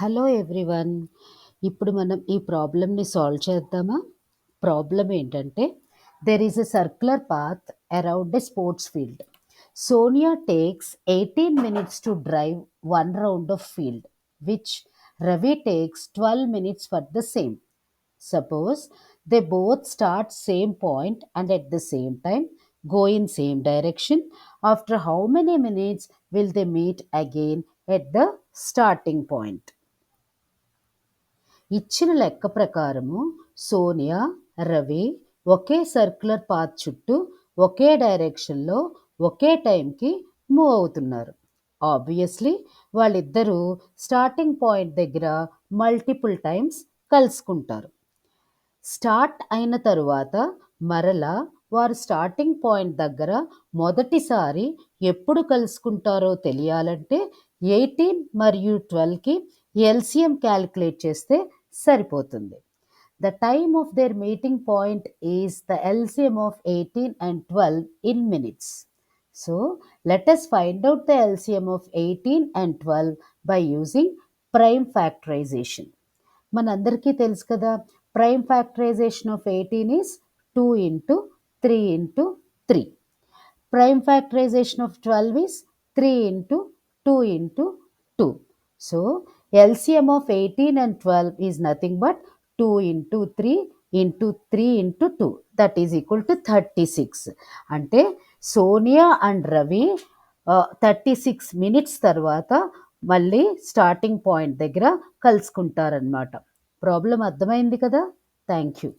Hello everyone. ఇప్పుడు మనం ఈ ప్రాబ్లమ్‌ని సాల్వ్ చేద్దామా? ప్రాబ్లమ్ ఏంటంటే, there is a circular path around a sports field. Sonia takes 18 minutes to drive one round of field, which Ravi takes 12 minutes for the same. Suppose they both start same point and at the same time go in same direction. After how many minutes will they meet again at the starting point? ఇచ్చిన లెక్క ప్రకారము సోనియా, రవి ఒకే circular path చుట్టూ ఒకే డైరెక్షన్లో ఒకే టైంకి move అవుతున్నారు. Obviously వాళ్ళిద్దరూ starting point దగ్గర multiple times కలుసుకుంటారు. స్టార్ట్ అయిన తరువాత మరలా వారు స్టార్టింగ్ పాయింట్ దగ్గర మొదటిసారి ఎప్పుడు కలుసుకుంటారో తెలియాలంటే 18 మరియు 12కి ఎల్సిఎం క్యాలిక్యులేట్ చేస్తే సరిపోతుంది. The time of their meeting point is the LCM of 18 and 12 in minutes. So let us find out the LCM of 18 and 12 by using prime factorization. మనందరికీ తెలుసు కదా, prime factorization of 18 is 2 into 3 into 3. Prime factorization of 12 is 3 into 2 into 2. So LCM of 18 and 12 is nothing but 2 into 3 into 3 into 2, that is equal to 36. అంటే Sonia and Ravi 36 minutes తర్వాత మళ్ళీ starting point దగ్గర కలుసుకుంటారనమాట. Problem అర్థమైంది కదా? Thank you.